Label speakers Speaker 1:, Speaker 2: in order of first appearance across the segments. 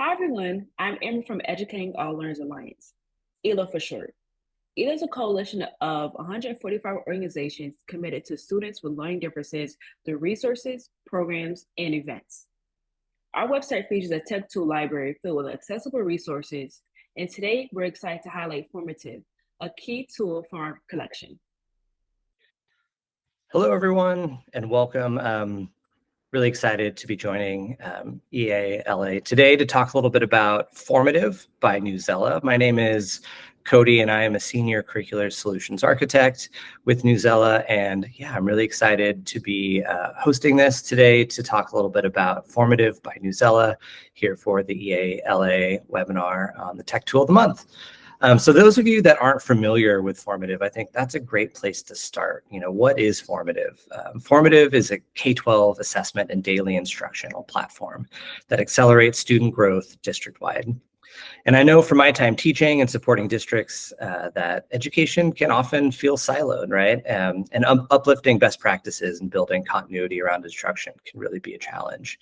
Speaker 1: Hi everyone, I'm Emma from Educating All Learners Alliance, EALA for short. EALA is a coalition of 145 organizations committed to students with learning differences through resources, programs, and events. Our website features a tech tool library filled with accessible resources, and today we're excited to highlight Formative, a key tool from our collection.
Speaker 2: Hello, everyone, and welcome. Really excited to be joining EALA today to talk a little bit about Formative by Newsela. My name is Cody, and I am a Senior Curricular Solutions Architect with Newsela. And yeah, I'm really excited to be hosting this today to talk a little bit about Formative by Newsela here for the EALA webinar on the Tech Tool of the Month. So those of you that aren't familiar with Formative, I think that's a great place to start. What is Formative? Formative is a K-12 assessment and daily instructional platform that accelerates student growth district-wide. And I know from my time teaching and supporting districts that education can often feel siloed, right? And uplifting best practices and building continuity around instruction can really be a challenge.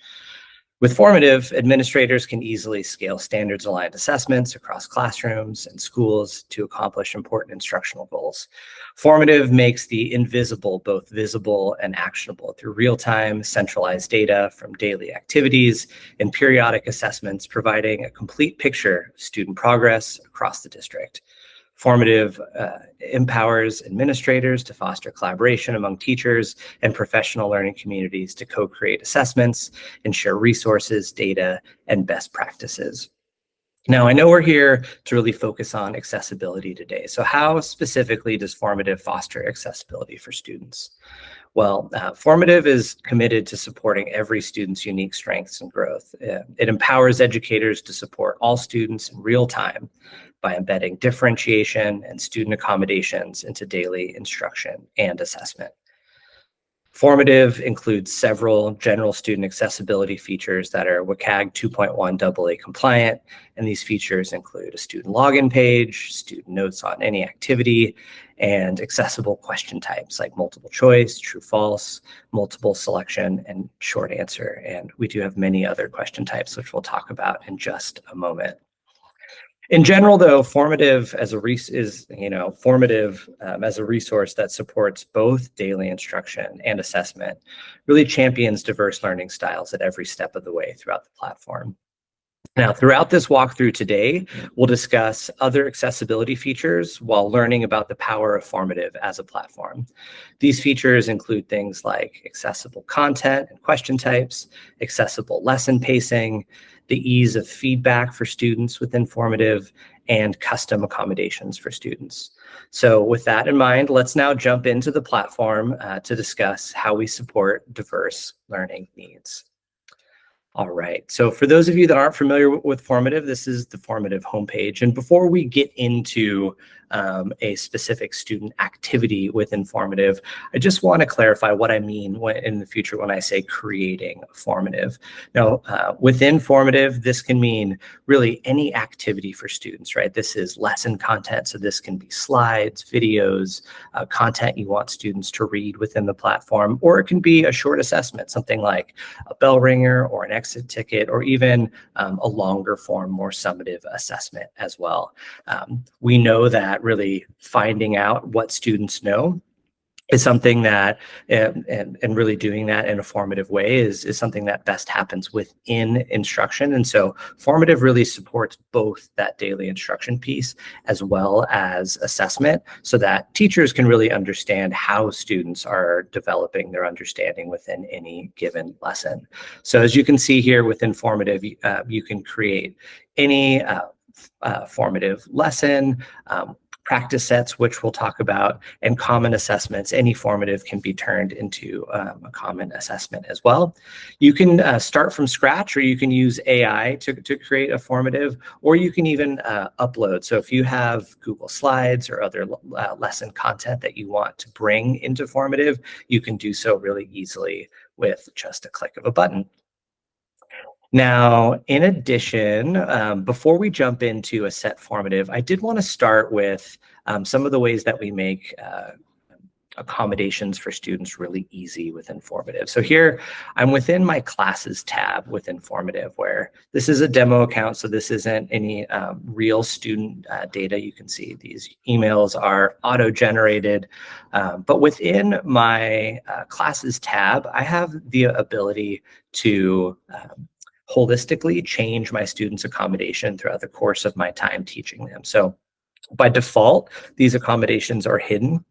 Speaker 2: With Formative, administrators can easily scale standards-aligned assessments across classrooms and schools to accomplish important instructional goals. Formative makes the invisible both visible and actionable through real-time, centralized data from daily activities and periodic assessments, providing a complete picture of student progress across the district. Formative empowers administrators to foster collaboration among teachers and professional learning communities to co-create assessments and share resources, data, and best practices. Now, I know we're here to really focus on accessibility today. So how specifically does Formative foster accessibility for students? Well, Formative is committed to supporting every student's unique strengths and growth. It empowers educators to support all students in real time by embedding differentiation and student accommodations into daily instruction and assessment. Formative includes several general student accessibility features that are WCAG 2.1 AA compliant, and these features include a student login page, student notes on any activity, and accessible question types like multiple choice, true, false, multiple selection, and short answer. And we do have many other question types, which we'll talk about in just a moment. In general, though, Formative as a resource that supports both daily instruction and assessment really champions diverse learning styles at every step of the way throughout the platform. Now, throughout this walkthrough today, we'll discuss other accessibility features while learning about the power of Formative as a platform. These features include things like accessible content and question types, accessible lesson pacing, the ease of feedback for students within Formative, and custom accommodations for students. So with that in mind, let's now jump into the platform to discuss how we support diverse learning needs. All right, so for those of you that aren't familiar with Formative, this is the Formative homepage. And before we get into a specific student activity within Formative, I just want to clarify what I mean in the future when I say creating Formative. Now, within Formative, this can mean really any activity for students, right? This is lesson content, so this can be slides, videos, content you want students to read within the platform, or it can be a short assessment, something like a bell ringer or an exit ticket, or even a longer form, more summative assessment as well. We know that really finding out what students know is something that, and really doing that in a formative way is something that best happens within instruction. And so Formative really supports both that daily instruction piece as well as assessment so that teachers can really understand how students are developing their understanding within any given lesson. So as you can see here within Formative, you can create any formative lesson, practice sets, which we'll talk about, and common assessments. Any formative can be turned into a common assessment as well. You can start from scratch, or you can use AI to create a formative, or you can even upload. So if you have Google Slides or other lesson content that you want to bring into Formative, you can do so really easily with just a click of a button. Now, in addition, before we jump into a set formative, I did want to start with some of the ways that we make accommodations for students really easy with Formative. So here I'm within my classes tab with Formative, where this is a demo account, so this isn't any real student data. You can see these emails are auto-generated, but within my classes tab, I have the ability to holistically change my students' accommodation throughout the course of my time teaching them. So by default, these accommodations are hidden,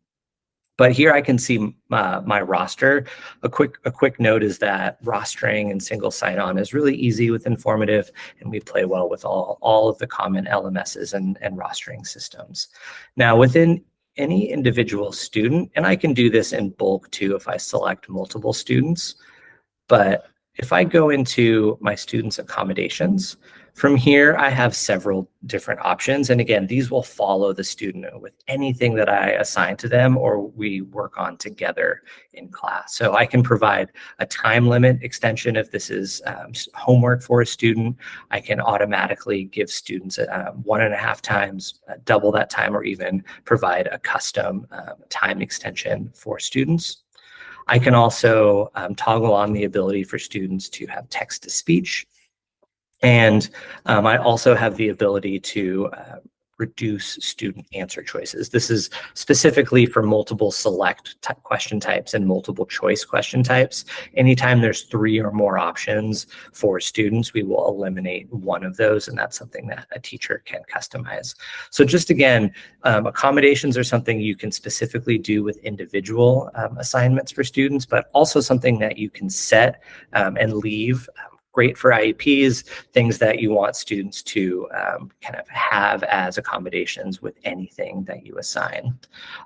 Speaker 2: but here I can see my roster. A quick note is that rostering and single sign-on is really easy with Formative, and we play well with all of the common LMSs and rostering systems. Now, within any individual student, and I can do this in bulk too if I select multiple students, but if I go into my students' accommodations, from here, I have several different options. And again, these will follow the student with anything that I assign to them or we work on together in class. So I can provide a time limit extension if this is homework for a student. I can automatically give students 1.5 times, double that time, or even provide a custom time extension for students. I can also toggle on the ability for students to have text-to-speech. And I also have the ability to reduce student answer choices. This is specifically for multiple select question types and multiple choice question types. Anytime there's 3 or more options for students, we will eliminate one of those, and that's something that a teacher can customize. So just again, accommodations are something you can specifically do with individual assignments for students, but also something that you can set and leave. Great for IEPs, things that you want students to kind of have as accommodations with anything that you assign.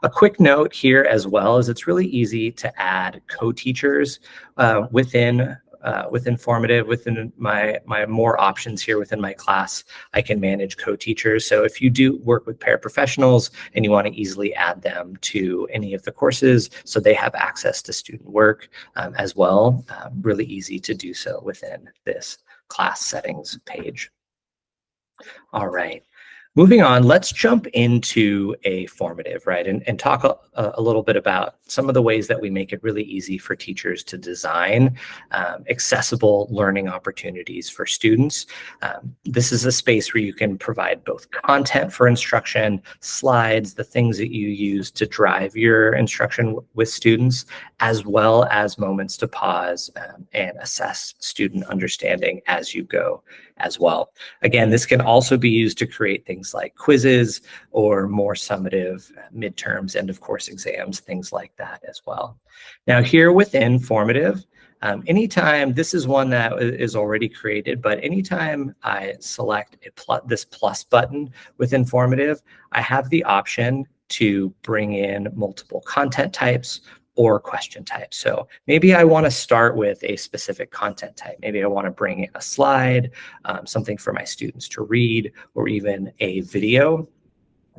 Speaker 2: A quick note here as well is it's really easy to add co-teachers within Formative. Within my more options here within my class, I can manage co-teachers. So if you do work with paraprofessionals and you want to easily add them to any of the courses so they have access to student work as well, really easy to do so within this class settings page. All right. Moving on, let's jump into a Formative, right? And talk a little bit about some of the ways that we make it really easy for teachers to design accessible learning opportunities for students. This is a space where you can provide both content for instruction, slides, the things that you use to drive your instruction with students, as well as moments to pause and assess student understanding as you go as well. Again, this can also be used to create things like quizzes or more summative midterms, and of course exams, things like that as well. Now here within Formative, anytime, this is one that is already created, but anytime I select this plus button within Formative, I have the option to bring in multiple content types or question types. So maybe I want to start with a specific content type. Maybe I want to bring in a slide, something for my students to read, or even a video.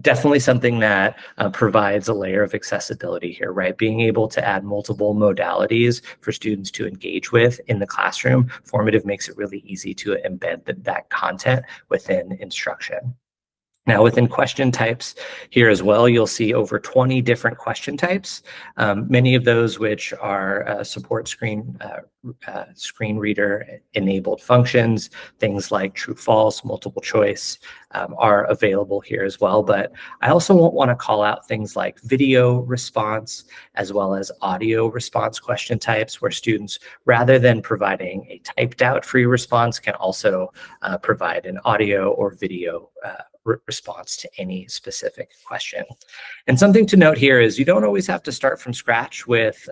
Speaker 2: Definitely something that provides a layer of accessibility here, right? Being able to add multiple modalities for students to engage with in the classroom. Formative makes it really easy to embed that content within instruction. Now within question types here as well, you'll see over 20 different question types, many of those which are support screen reader enabled functions, things like true, false, multiple choice are available here as well. But I also want to call out things like video response as well as audio response question types, where students, rather than providing a typed out free response, can also provide an audio or video response to any specific question. And something to note here is you don't always have to start from scratch with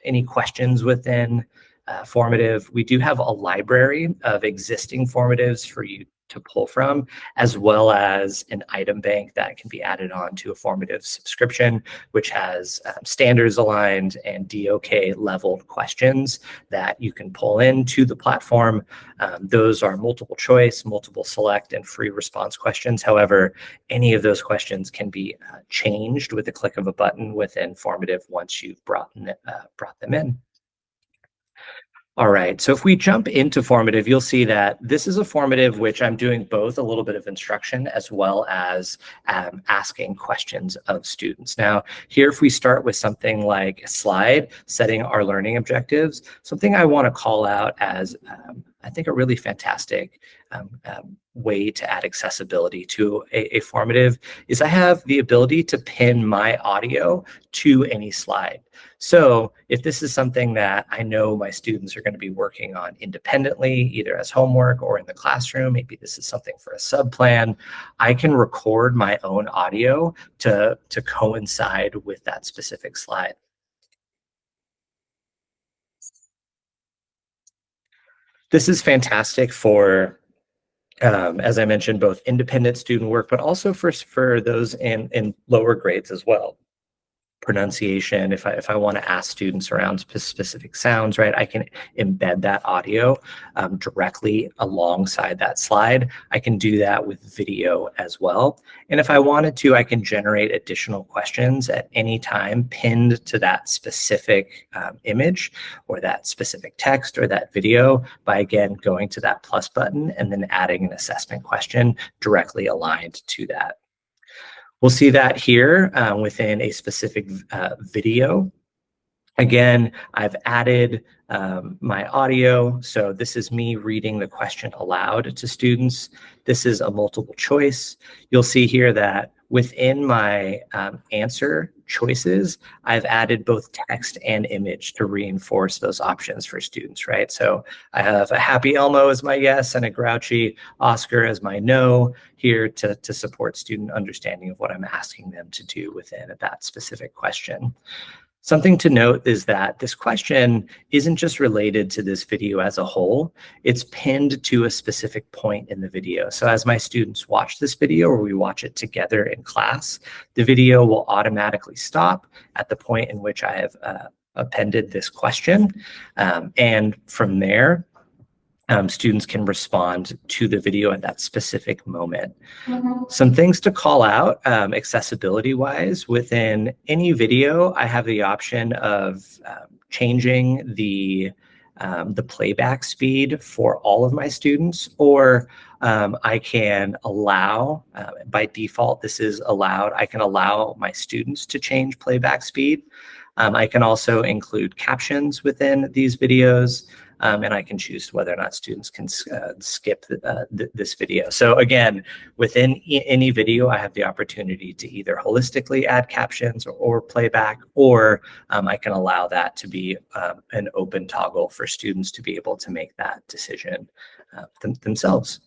Speaker 2: any questions within Formative. We do have a library of existing Formatives for you to pull from, as well as an item bank that can be added on to a Formative subscription, which has standards aligned and DOK leveled questions that you can pull into the platform. Those are multiple choice, multiple select, and free response questions. However, any of those questions can be changed with the click of a button within Formative once you've brought them in. All right, so if we jump into formative, you'll see that this is a formative which I'm doing both a little bit of instruction as well as asking questions of students. Now, here if we start with something like a slide, setting our learning objectives, something I want to call out as I think a really fantastic way to add accessibility to a formative is I have the ability to pin my audio to any slide. So if this is something that I know my students are going to be working on independently, either as homework or in the classroom, maybe this is something for a sub-plan, I can record my own audio to coincide with that specific slide. This is fantastic for, as I mentioned, both independent student work, but also for those in lower grades as well. Pronunciation, if I want to ask students around specific sounds, right, I can embed that audio directly alongside that slide. I can do that with video as well. And if I wanted to, I can generate additional questions at any time pinned to that specific image or that specific text or that video by, again, going to that plus button and then adding an assessment question directly aligned to that. We'll see that here within a specific video. Again, I've added my audio. So this is me reading the question aloud to students. This is a multiple choice. You'll see here that within my answer choices, I've added both text and image to reinforce those options for students, right? So I have a happy Elmo as my yes and a grouchy Oscar as my no here to support student understanding of what I'm asking them to do within that specific question. Something to note is that this question isn't just related to this video as a whole, it's pinned to a specific point in the video. So as my students watch this video or we watch it together in class, the video will automatically stop at the point in which I have appended this question. And from there, students can respond to the video at that specific moment. Some things to call out accessibility-wise. Within any video, I have the option of changing the playback speed for all of my students, or I can allow, by default, this is allowed, I can allow my students to change playback speed. I can also include captions within these videos. And I can choose whether or not students can skip this video. So again, within any video, I have the opportunity to either holistically add captions or playback, or I can allow that to be an open toggle for students to be able to make that decision themselves.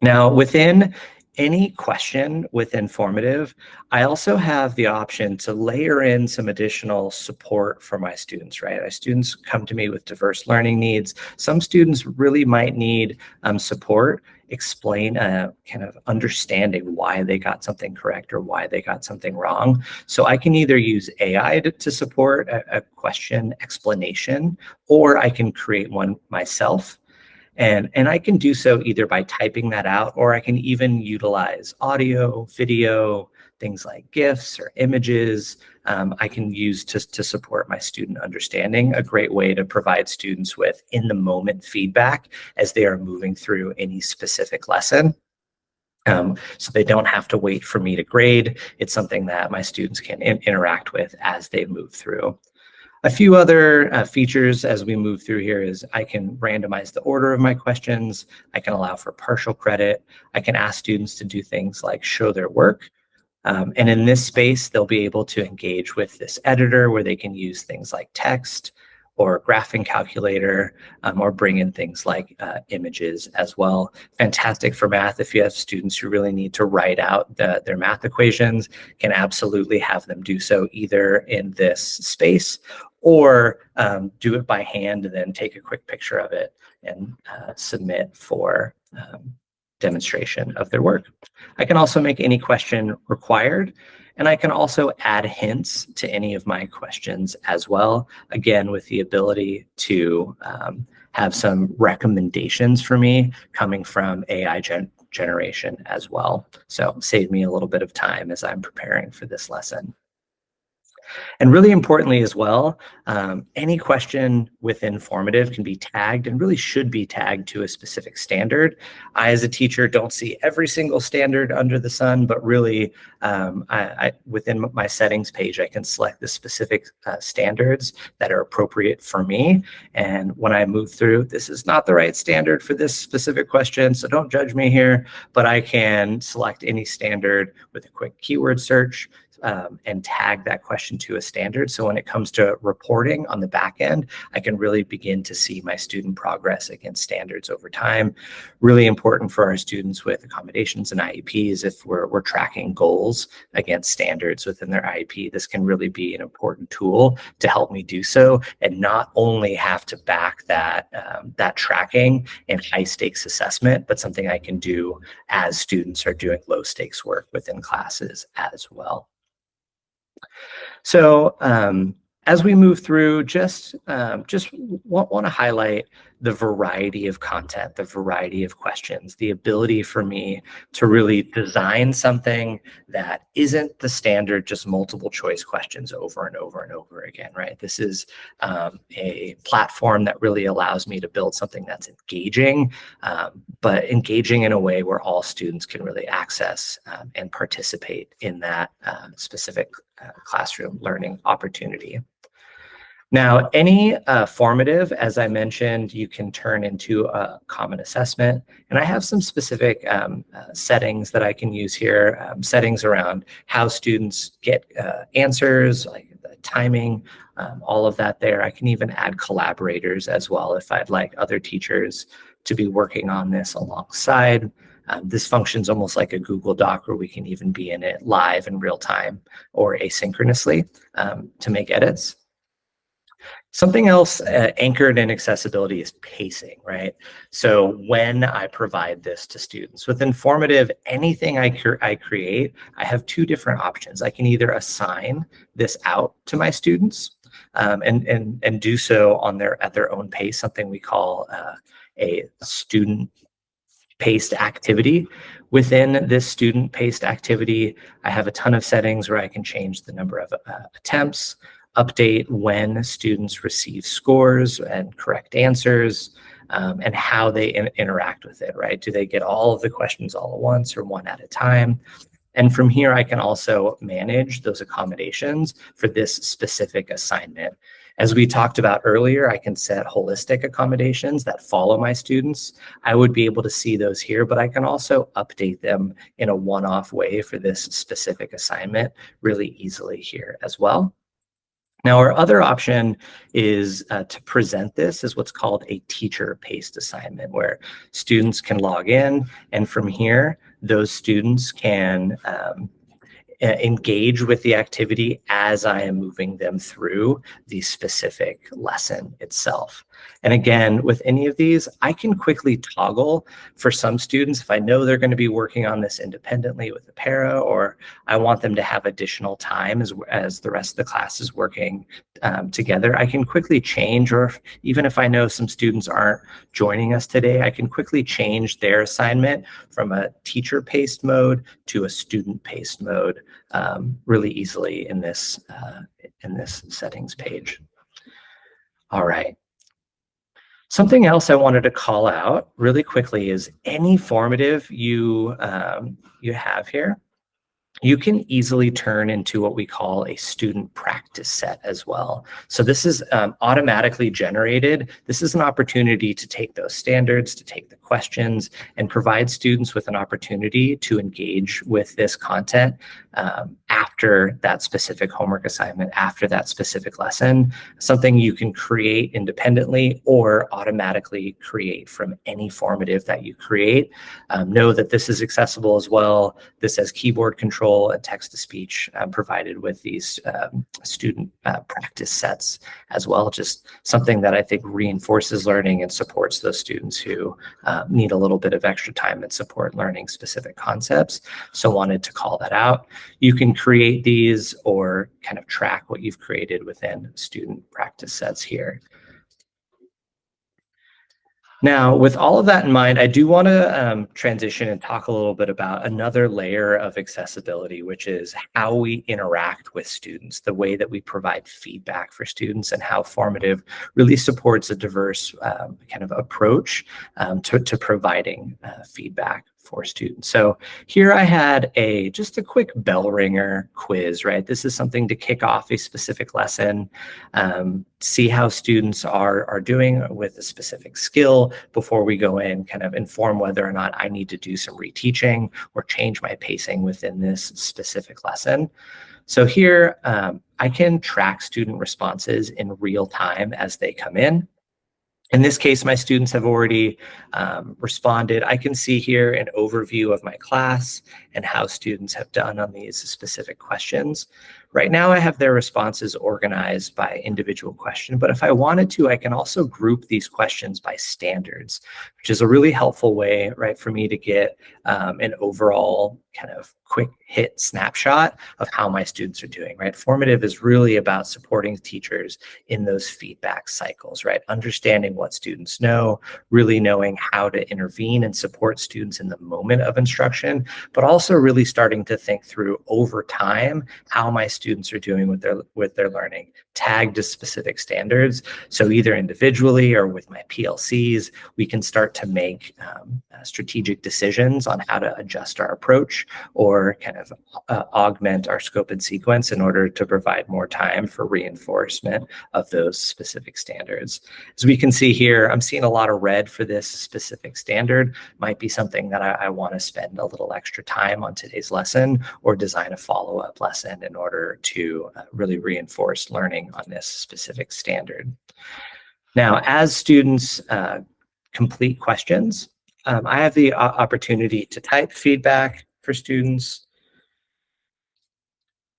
Speaker 2: Now, within any question within formative, I also have the option to layer in some additional support for my students, right? My students come to me with diverse learning needs. Some students really might need support, explain kind of understanding why they got something correct or why they got something wrong. So I can either use AI to support a question explanation, or I can create one myself. And I can do so either by typing that out, or I can even utilize audio, video, things like GIFs or images. I can use to support my student understanding, a great way to provide students with in-the-moment feedback as they are moving through any specific lesson. So they don't have to wait for me to grade. It's something that my students can interact with as they move through. A few other features as we move through here is I can randomize the order of my questions. I can allow for partial credit. I can ask students to do things like show their work. And in this space, they'll be able to engage with this editor where they can use things like text or graphing calculator, or bring in things like images as well. Fantastic for math. If you have students who really need to write out their math equations, can absolutely have them do so either in this space or do it by hand and then take a quick picture of it and submit for demonstration of their work. I can also make any question required, and I can also add hints to any of my questions as well, again, with the ability to have some recommendations for me coming from AI generation as well. So save me a little bit of time as I'm preparing for this lesson. And really importantly as well, any question within formative can be tagged and really should be tagged to a specific standard. I, as a teacher, don't see every single standard under the sun, but really within my settings page, I can select the specific standards that are appropriate for me. And when I move through, this is not the right standard for this specific question, so don't judge me here, but I can select any standard with a quick keyword search, and tag that question to a standard. So when it comes to reporting on the back end, I can really begin to see my student progress against standards over time. Really important for our students with accommodations and IEPs. If we're tracking goals against standards within their IEP, this can really be an important tool to help me do so, and not only have to back that tracking and high stakes assessment, but something I can do as students are doing low stakes work within classes as well. So as we move through, just want to highlight the variety of content, the variety of questions, the ability for me to really design something that isn't the standard, just multiple choice questions over and over and over again, right? This is a platform that really allows me to build something that's engaging, but engaging in a way where all students can really access and participate in that specific classroom learning opportunity. Now, any formative, as I mentioned, you can turn into a common assessment. And I have some specific settings that I can use here, settings around how students get answers, like the timing, all of that there. I can even add collaborators as well if I'd like other teachers to be working on this alongside. This functions almost like a Google Doc where we can even be in it live in real time or asynchronously to make edits. Something else anchored in accessibility is pacing, right? So when I provide this to students, with informative, anything I create, I have two different options. I can either assign this out to my students and do so at their own pace, something we call a student paced activity. Within this student paced activity, I have a ton of settings where I can change the number of attempts, update when students receive scores and correct answers, and how they interact with it, right? Do they get all of the questions all at once or one at a time? And from here, I can also manage those accommodations for this specific assignment. As we talked about earlier, I can set holistic accommodations that follow my students. I would be able to see those here, but I can also update them in a one-off way for this specific assignment really easily here as well. Now, our other option is to present this as what's called a teacher-paced assignment, where students can log in, and from here, those students can engage with the activity as I am moving them through the specific lesson itself. And again, with any of these, I can quickly toggle for some students if I know they're going to be working on this independently with a para, or I want them to have additional time as the rest of the class is working together. I can quickly change, or even if I know some students aren't joining us today, I can quickly change their assignment from a teacher-paced mode to a student-paced mode really easily in this settings page. All right. Something else I wanted to call out really quickly is any formative you have here, you can easily turn into what we call a student practice set as well. So this is automatically generated. This is an opportunity to take those standards, to take the questions, and provide students with an opportunity to engage with this content after that specific homework assignment, after that specific lesson, something you can create independently or automatically create from any formative that you create. Know that this is accessible as well. This has keyboard control and text-to-speech provided with these student practice sets as well. Just something that I think reinforces learning and supports those students who need a little bit of extra time and support learning specific concepts. So wanted to call that out. You can create these or kind of track what you've created within student practice sets here. Now, with all of that in mind, I do want to transition and talk a little bit about another layer of accessibility, which is how we interact with students, the way that we provide feedback for students, and how Formative really supports a diverse kind of approach to providing feedback for students. So here I had just a quick bell ringer quiz, right? This is something to kick off a specific lesson, see how students are doing with a specific skill before we go in, kind of inform whether or not I need to do some reteaching or change my pacing within this specific lesson. So here I can track student responses in real time as they come in. In this case, my students have already responded. I can see here an overview of my class and how students have done on these specific questions. Right now, I have their responses organized by individual question, but if I wanted to, I can also group these questions by standards, which is a really helpful way, right, for me to get an overall kind of quick hit snapshot of how my students are doing, right? Formative is really about supporting teachers in those feedback cycles, right? Understanding what students know, really knowing how to intervene and support students in the moment of instruction, but also really starting to think through over time how my students are doing with their learning, tagged to specific standards. So either individually or with my PLCs, we can start to make strategic decisions on how to adjust our approach or kind of augment our scope and sequence in order to provide more time for reinforcement of those specific standards. As we can see here, I'm seeing a lot of red for this specific standard. Might be something that I want to spend a little extra time on today's lesson or design a follow-up lesson in order to really reinforce learning on this specific standard. Now, as students complete questions, I have the opportunity to type feedback for students.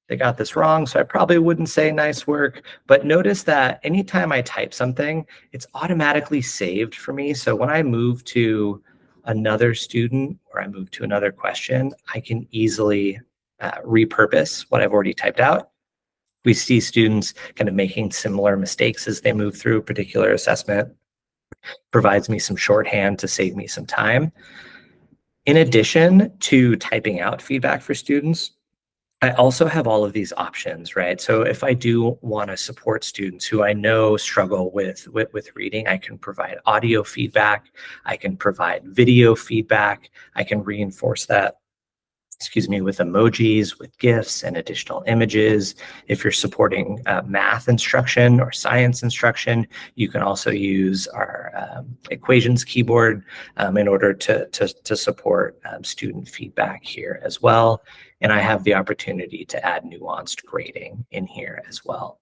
Speaker 2: They got this wrong, so I probably wouldn't say nice work, but notice that anytime I type something, it's automatically saved for me. So when I move to another student or I move to another question, I can easily repurpose what I've already typed out. We see students kind of making similar mistakes as they move through a particular assessment. Provides me some shorthand to save me some time. In addition to typing out feedback for students, I also have all of these options, right? So if I do want to support students who I know struggle with reading, I can provide audio feedback, I can provide video feedback, I can reinforce that, with emojis, with GIFs and additional images. If you're supporting math instruction or science instruction, you can also use our equations keyboard in order to support student feedback here as well. And I have the opportunity to add nuanced grading in here as well.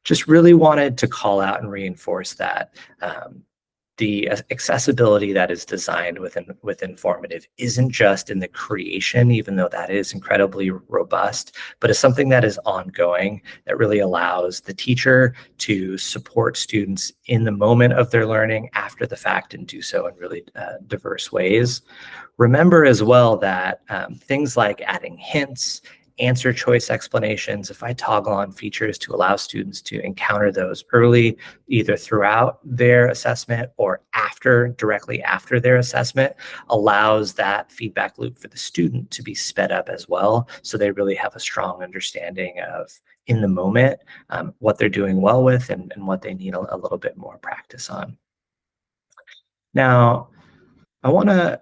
Speaker 2: Just really wanted to call out and reinforce that the accessibility that is designed within Formative isn't just in the creation, even though that is incredibly robust, but is something that is ongoing, that really allows the teacher to support students in the moment of their learning after the fact and do so in really diverse ways. Remember as well that things like adding hints, answer choice explanations, if I toggle on features to allow students to encounter those early, either throughout their assessment or directly after their assessment, allows that feedback loop for the student to be sped up as well. So they really have a strong understanding of, in the moment, what they're doing well with and what they need a little bit more practice on. Now, I want to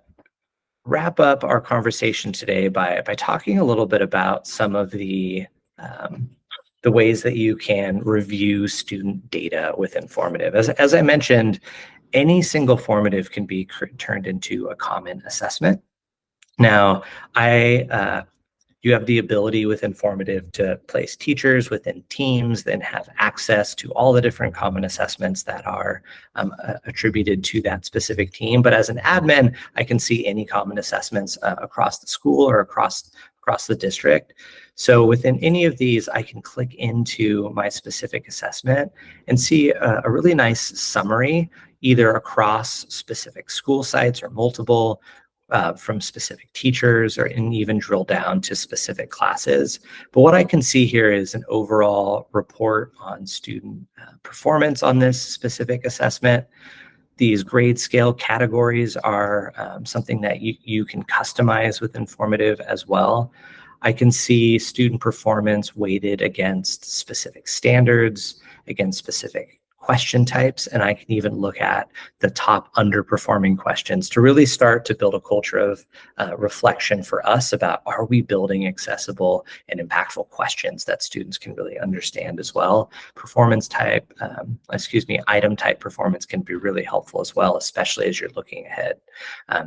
Speaker 2: wrap up our conversation today by talking a little bit about some of the ways that you can review student data within Formative. As I mentioned, any single formative can be turned into a common assessment. Now, you have the ability within Formative to place teachers within teams, then have access to all the different common assessments that are attributed to that specific team. But as an admin, I can see any common assessments across the school or across the district. So within any of these, I can click into my specific assessment and see a really nice summary, either across specific school sites or multiple, from specific teachers, or even drill down to specific classes. But what I can see here is an overall report on student performance on this specific assessment. These grade scale categories are something that you can customize within Formative as well. I can see student performance weighted against specific standards, against specific question types, and I can even look at the top underperforming questions to really start to build a culture of reflection for us about, are we building accessible and impactful questions that students can really understand as well. Item type performance can be really helpful as well, especially as you're looking ahead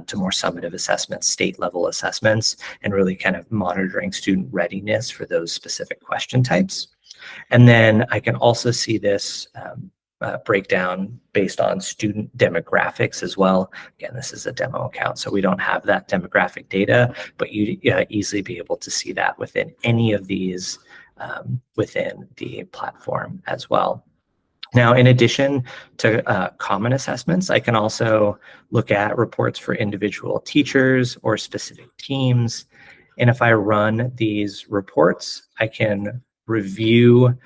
Speaker 2: to more summative assessments, state level assessments, and really kind of monitoring student readiness for those specific question types. And then I can also see this breakdown based on student demographics as well. Again, this is a demo account, so we don't have that demographic data, but you easily be able to see that within any of these within the platform as well. Now, in addition to common assessments, I can also look at reports for individual teachers or specific teams. And if I run these reports, I can review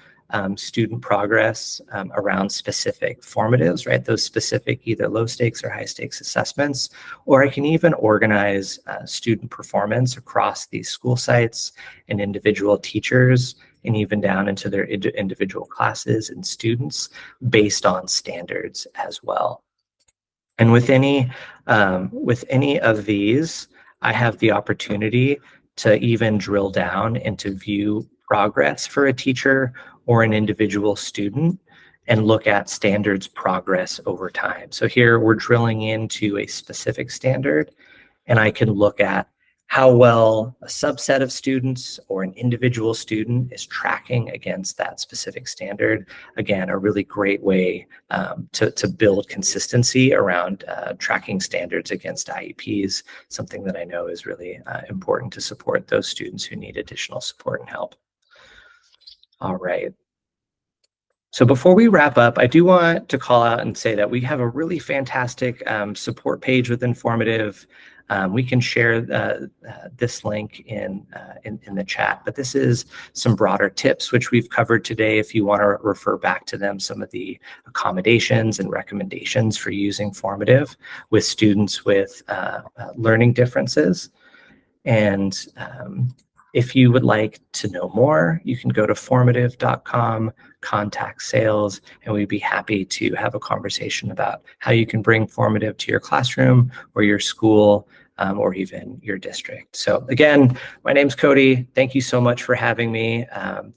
Speaker 2: student progress around specific formatives, right? Those specific either low stakes or high stakes assessments, or I can even organize student performance across these school sites and individual teachers, and even down into their individual classes and students based on standards as well. And with any of these, I have the opportunity to even drill down and to view progress for a teacher or an individual student and look at standards progress over time. So here we're drilling into a specific standard, and I can look at how well a subset of students or an individual student is tracking against that specific standard. Again, a really great way to build consistency around tracking standards against IEPs, something that I know is really important to support those students who need additional support and help. All right. So before we wrap up, I do want to call out and say that we have a really fantastic support page with Formative. We can share this link in the chat, but this is some broader tips which we've covered today. If you want to refer back to them, some of the accommodations and recommendations for using Formative with students with learning differences. And if you would like to know more, you can go to formative.com, contact sales, and we'd be happy to have a conversation about how you can bring Formative to your classroom or your school or even your district. So again, my name's Cody. Thank you so much for having me.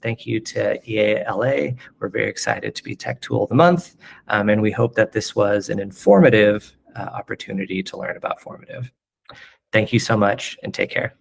Speaker 2: Thank you to EALA. We're very excited to be Tech Tool of the Month, and we hope that this was an informative opportunity to learn about Formative. Thank you so much, and take care.